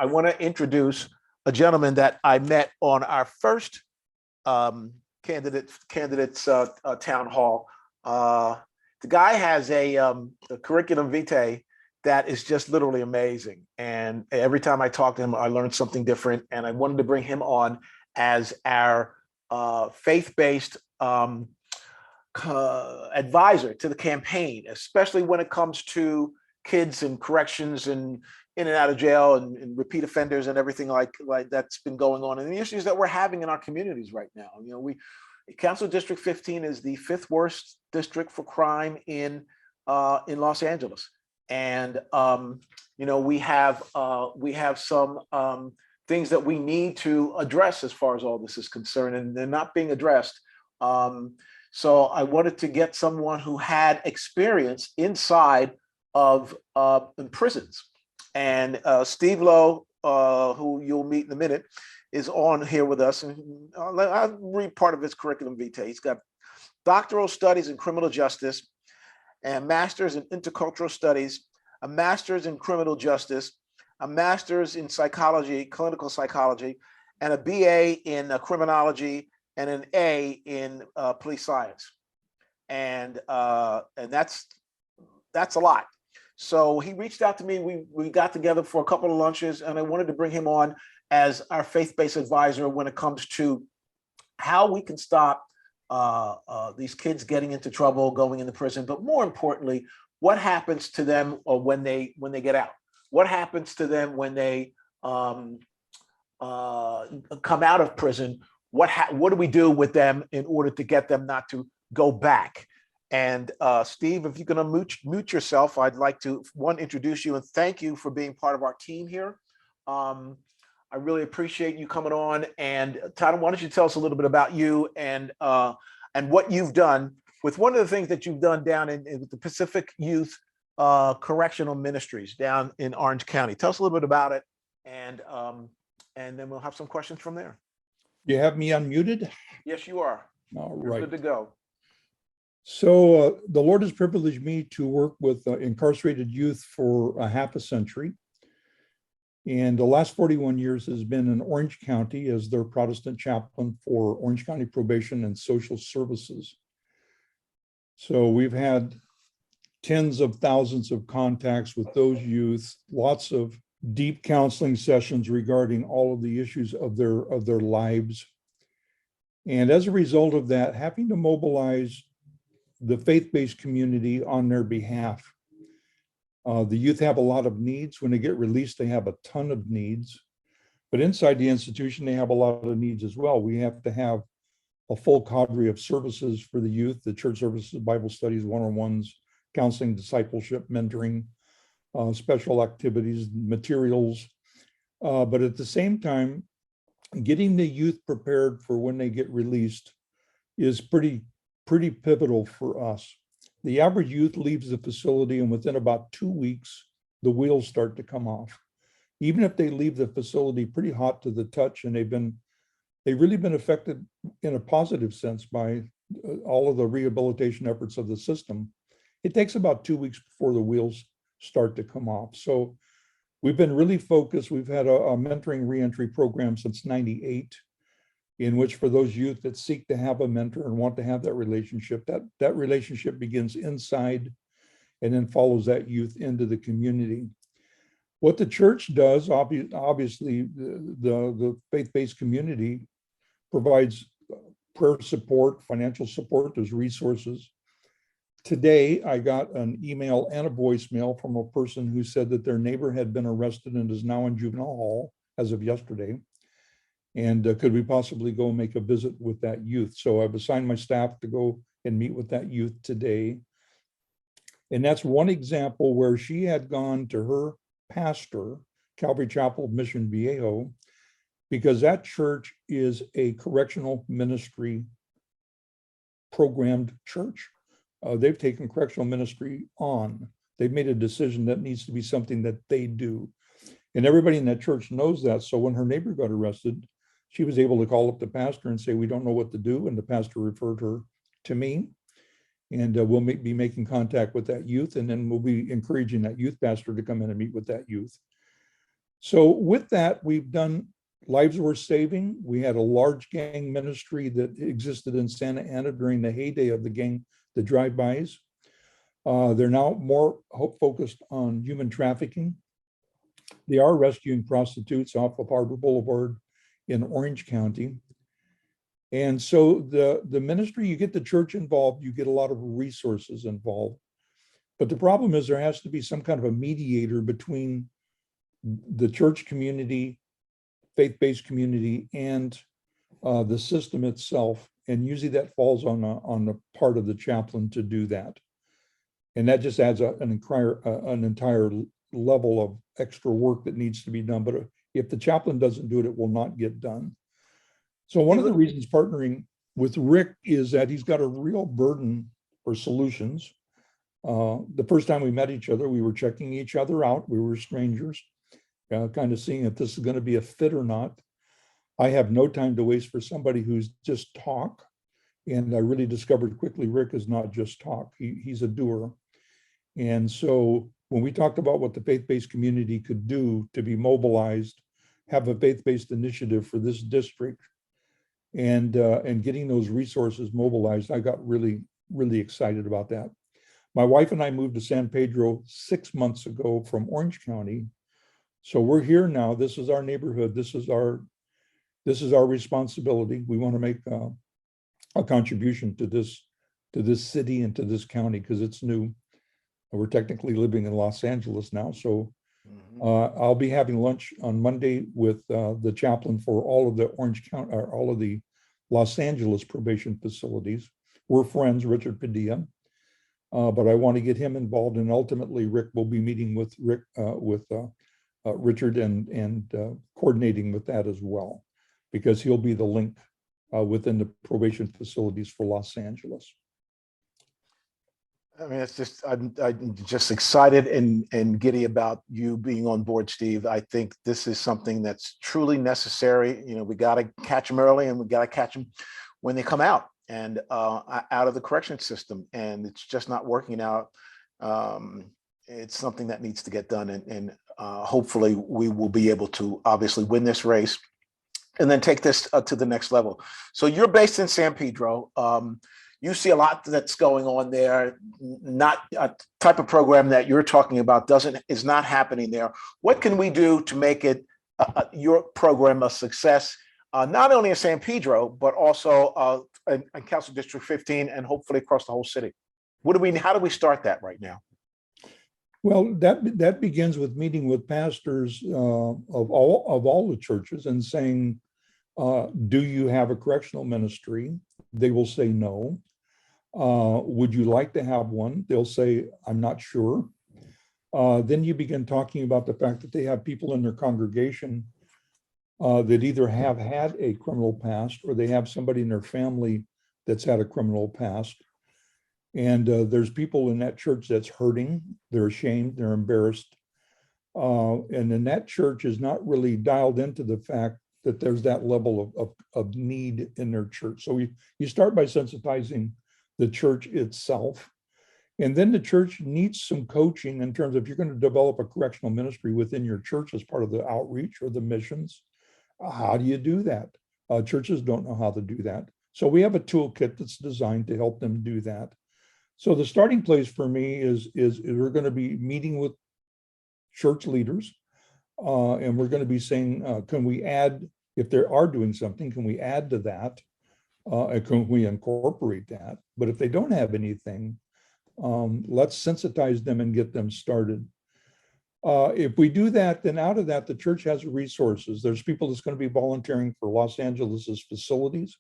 I want to introduce a gentleman that I met on our first candidates town hall. The guy has a curriculum vitae that is just literally amazing. And every time I talk to him, I learn something different. And I wanted to bring him on as our faith-based advisor to the campaign, especially when it comes to kids and corrections and in and out of jail and repeat offenders and everything like that's been going on, and the issues that we're having in our communities right now. You know, Council District 15 is the 5th worst district for crime in Los Angeles, and you know, we have some things that we need to address as far as all this is concerned, and they're not being addressed. So I wanted to get someone who had experience inside of prisons. And Steve Lowe, who you'll meet in a minute, is on here with us. And I'll read part of his curriculum vitae. He's got doctoral studies in criminal justice, and master's in intercultural studies, a master's in criminal justice, a master's in psychology, clinical psychology, and a BA in criminology, and an A in police science. And that's a lot. So he reached out to me. We got together for a couple of lunches, and I wanted to bring him on as our faith-based advisor when it comes to how we can stop these kids getting into trouble, going into prison, but more importantly, what happens to them when they get out? What happens to them when they come out of prison? What do we do with them in order to get them not to go back? And Steve, if you're going to mute yourself, I'd like to, one, introduce you and thank you for being part of our team here. I really appreciate you coming on. And Todd, why don't you tell us a little bit about you and what you've done with one of the things that you've done down in the Pacific Youth Correctional Ministries down in Orange County. Tell us a little bit about it, and then we'll have some questions from there. You have me unmuted? Yes, you are. All You're right. good to go. So the Lord has privileged me to work with incarcerated youth for a half a century. And the last 41 years has been in Orange County as their Protestant chaplain for Orange County Probation and Social Services. So we've had tens of thousands of contacts with those youth, lots of deep counseling sessions regarding all of the issues of their lives. And as a result of that, having to mobilize the faith-based community on their behalf. The youth have a lot of needs. When they get released, they have a ton of needs. But inside the institution, they have a lot of needs as well. We have to have a full cadre of services for the youth, the church services, Bible studies, one-on-ones, counseling, discipleship, mentoring, special activities, materials. But at the same time, getting the youth prepared for when they get released is pretty pivotal for us. The average youth leaves the facility, and within about 2 weeks, the wheels start to come off. Even if they leave the facility pretty hot to the touch, and they've really been affected in a positive sense by all of the rehabilitation efforts of the system, it takes about 2 weeks before the wheels start to come off. So we've been really focused. We've had a mentoring reentry program since '98, in which for those youth that seek to have a mentor and want to have that relationship, that relationship begins inside and then follows that youth into the community. What the church does, obviously, the faith-based community provides prayer support, financial support, there's resources. Today, I got an email and a voicemail from a person who said that their neighbor had been arrested and is now in juvenile hall as of yesterday. And could we possibly go make a visit with that youth? So I've assigned my staff to go and meet with that youth today. And that's one example where she had gone to her pastor, Calvary Chapel of Mission Viejo, because that church is a correctional ministry programmed church. They've taken correctional ministry on. They've made a decision that needs to be something that they do. And everybody in that church knows that. So when her neighbor got arrested, she was able to call up the pastor and say, we don't know what to do. And the pastor referred her to me. And we'll be making contact with that youth. And then we'll be encouraging that youth pastor to come in and meet with that youth. So with that, we've done lives worth saving. We had a large gang ministry that existed in Santa Ana during the heyday of the gang, the drive-bys. They're now more focused on human trafficking. They are rescuing prostitutes off of Harbor Boulevard in Orange County. And so the ministry, you get the church involved, you get a lot of resources involved. But the problem is there has to be some kind of a mediator between the church community, faith-based community, and the system itself. And usually that falls on the part of the chaplain to do that. And that just adds an entire level of extra work that needs to be done. But if the chaplain doesn't do it, it will not get done. So one of the reasons partnering with Rick is that he's got a real burden for solutions. The first time we met each other, we were checking each other out. We were strangers, kind of seeing if this is going to be a fit or not. I have no time to waste for somebody who's just talk. And I really discovered quickly, Rick is not just talk. He's a doer. And so when we talked about what the faith-based community could do to be mobilized, have a faith-based initiative for this district, and getting those resources mobilized, I got really, really excited about that. My wife and I moved to San Pedro 6 months ago from Orange County. So we're here now. This is our neighborhood. This is our responsibility. We want to make a contribution to this city and to this county because it's new. We're technically living in Los Angeles now. So I'll be having lunch on Monday with the chaplain for all of the Orange County, or all of the Los Angeles probation facilities. We're friends, Richard Padilla, but I want to get him involved, and ultimately Rick will be meeting with Richard and coordinating with that as well, because he'll be the link within the probation facilities for Los Angeles. I mean, it's just, I'm just excited and giddy about you being on board, Steve. I think this is something that's truly necessary. You know, we got to catch them early, and we got to catch them when they come out and out of the correction system. And it's just not working out. It's something that needs to get done. And hopefully we will be able to obviously win this race and then take this to the next level. So you're based in San Pedro. You see a lot that's going on there. Not a type of program that you're talking about is not happening there. What can we do to make it your program a success, not only in San Pedro, but also in Council District 15 and hopefully across the whole city? How do we start that right now? Well, that begins with meeting with pastors of all the churches and saying, do you have a correctional ministry? They will say no. Would you like to have one? They'll say, I'm not sure. Then you begin talking about the fact that they have people in their congregation that either have had a criminal past or they have somebody in their family that's had a criminal past. And there's people in that church that's hurting, they're ashamed, they're embarrassed. And then that church is not really dialed into the fact that there's that level of need in their church. So you start by sensitizing the church itself. And then the church needs some coaching in terms of, if you're going to develop a correctional ministry within your church as part of the outreach or the missions, how do you do that? Churches don't know how to do that. So we have a toolkit that's designed to help them do that. So the starting place for me is we're going to be meeting with church leaders, and we're going to be saying, can we add, if they are doing something, can we add to that? And can we incorporate that? But if they don't have anything, let's sensitize them and get them started. If we do that, then out of that, the church has resources. There's people that's going to be volunteering for Los Angeles's facilities.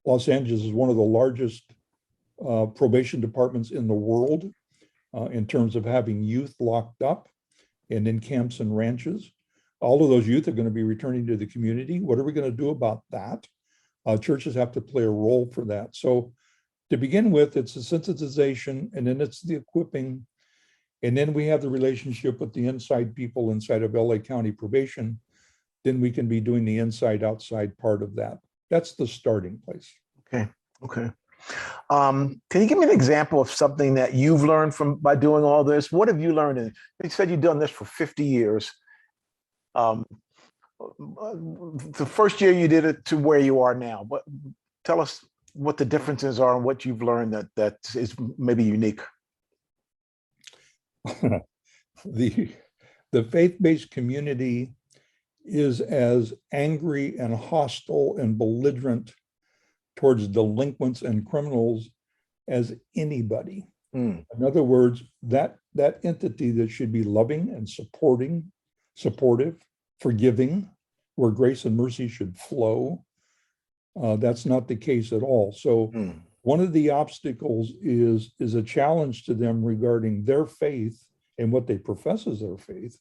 Los Angeles is one of the largest probation departments in the world in terms of having youth locked up and in camps and ranches. All of those youth are going to be returning to the community. What are we going to do about that? Churches have to play a role for that. So to begin with, it's the sensitization, and then it's the equipping. And then we have the relationship with the inside people inside of LA County probation. Then we can be doing the inside outside part of that. That's the starting place. Okay. Can you give me an example of something that you've learned by doing all this? What have you learned? You said you've done this for 50 years. Um, the first year you did it to where you are now, but tell us what the differences are and what you've learned that is maybe unique. the the faith-based community is as angry and hostile and belligerent towards delinquents and criminals as anybody. Mm, In other words, that entity that should be loving and supportive, forgiving, where grace and mercy should flow, that's not the case at all. So mm, one of the obstacles is a challenge to them regarding their faith and what they profess as their faith,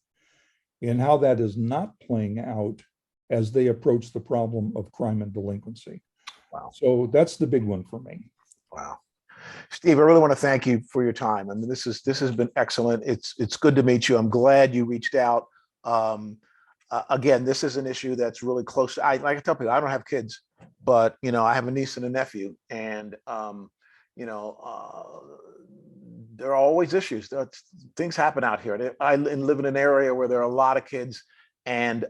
and how that is not playing out as they approach the problem of crime and delinquency. wow. So that's the big one for me. Wow. Steve, I really want to thank you for your time. I mean, this has been excellent. It's good to meet you. I'm glad you reached out. Again, this is an issue that's really close. Like I tell people, I don't have kids, but I have a niece and a nephew, and there are always issues. Things happen out here. I live in an area where there are a lot of kids, and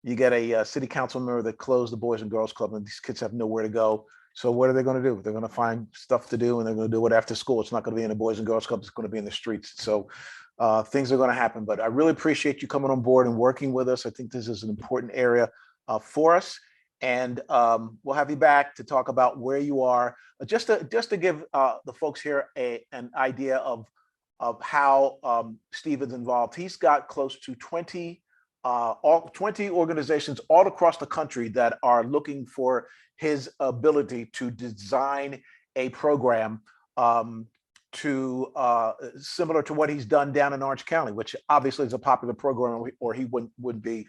you get a city council member that closed the Boys and Girls Club, and these kids have nowhere to go. So what are they going to do? They're going to find stuff to do, and they're going to do it after school. It's not going to be in the Boys and Girls Club. It's going to be in the streets. So things are going to happen. But I really appreciate you coming on board and working with us. I think this is an important area for us. And we'll have you back to talk about where you are. Just to give the folks here an idea of how Steve is involved. He's got close to 20 organizations all across the country that are looking for his ability to design a program to similar to what he's done down in Orange County, which obviously is a popular program, or he wouldn't be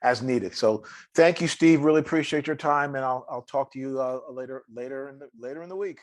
as needed. So thank you, Steve. Really appreciate your time, and I'll talk to you later in the week.